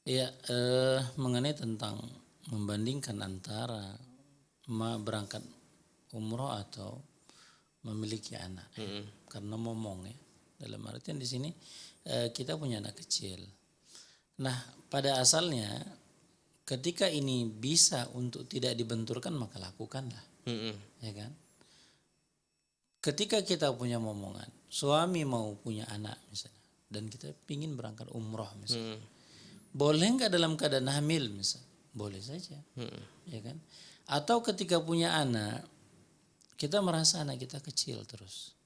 Ya, mengenai tentang membandingkan antara berangkat umroh atau memiliki anak, ya. Mm-mm. Karena momong ya. Dalam artian di sini kita punya anak kecil. Nah, pada asalnya ketika ini bisa untuk tidak dibenturkan maka lakukanlah, Mm-mm. ya kan? Ketika kita punya momongan, suami mau punya anak misalnya, dan kita pingin berangkat umroh misalnya, Mm-mm. boleh nggak dalam keadaan hamil misalnya? Boleh saja, Mm-mm. ya kan? Atau ketika punya anak, kita merasa anak kita kecil terus.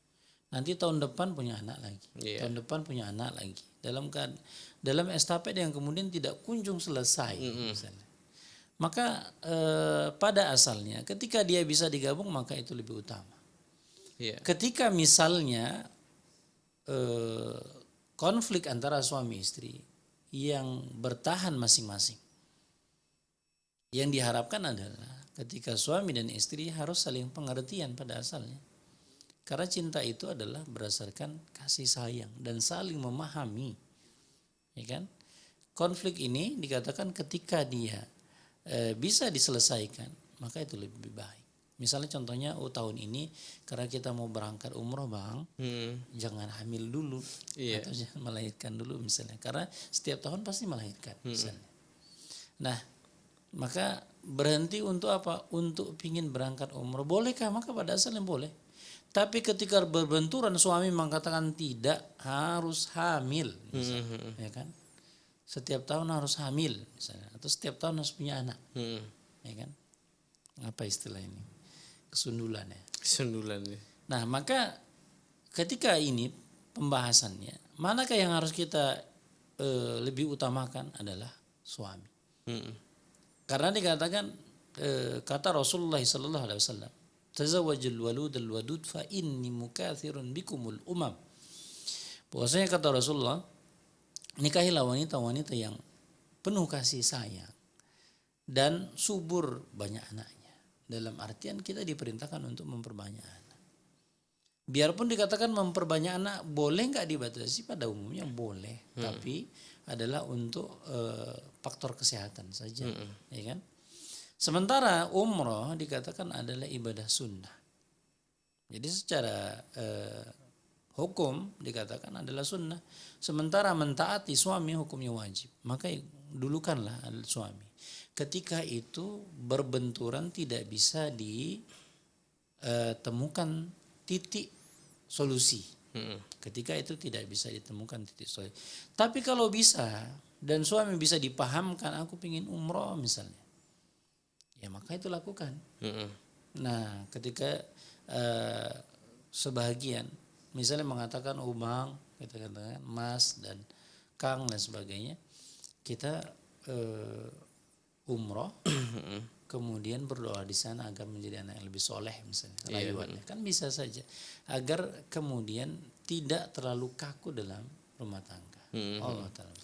Nanti tahun depan punya anak lagi, Iya. tahun depan punya anak lagi. Dalam estafet yang kemudian tidak kunjung selesai Mm-mm. misalnya. Maka pada asalnya ketika dia bisa digabung maka itu lebih utama. Iya. Ketika misalnya eh, konflik antara suami istri yang bertahan masing-masing, yang diharapkan adalah ketika suami dan istri harus saling pengertian pada asalnya. Karena cinta itu adalah berdasarkan kasih sayang dan saling memahami, ya kan? Konflik ini dikatakan ketika dia bisa diselesaikan, maka itu lebih baik. Misalnya contohnya, tahun ini karena kita mau berangkat umroh bang, Mm-mm. jangan hamil dulu Iya. atau jangan melahirkan dulu misalnya, karena setiap tahun pasti melahirkan Mm-mm. misalnya. Nah, maka berhenti untuk apa? Untuk pingin berangkat umroh. Bolehkah? Maka pada asalnya boleh. Tapi ketika berbenturan suami mengatakan tidak, harus hamil misalnya, Mm-mm. ya kan? Setiap tahun harus hamil misalnya, atau setiap tahun harus punya anak, Mm-mm. ya kan? Apa istilah ini? Kesundulan ya. Sundulan ya. Nah, maka ketika ini pembahasannya, manakah yang harus kita lebih utamakan adalah suami. Mm-mm. Karena dikatakan kata Rasulullah sallallahu alaihi wasallam, "Tazawwajul walud al wadud fa inni mukatsirun bikumul umam." Bahwasanya kata Rasulullah, nikahilah wanita-wanita yang penuh kasih sayang dan subur banyak anaknya. Dalam artian kita diperintahkan untuk memperbanyak anak. Biarpun dikatakan memperbanyak anak, boleh nggak dibatasi? Pada umumnya boleh, tapi adalah untuk faktor kesehatan saja, ya kan? Sementara umroh dikatakan adalah ibadah sunnah. Jadi secara hukum dikatakan adalah sunnah. Sementara mentaati suami hukumnya wajib. Maka dulukanlah suami. Ketika itu berbenturan tidak bisa ditemukan titik solusi. Mm-mm. Ketika itu tidak bisa ditemukan titik solusi. Tapi kalau bisa dan suami bisa dipahamkan, aku ingin umroh misalnya, ya maka itu lakukan. Mm-mm. Nah, ketika sebahagian misalnya mengatakan, oh bang, kita katakan mas dan kang dan sebagainya, kita umroh kemudian berdoa di sana agar menjadi anak yang lebih soleh misalnya, Iya. rayuannya kan bisa saja, agar kemudian tidak terlalu kaku dalam rumah tangga. Mm-mm. Allah taala.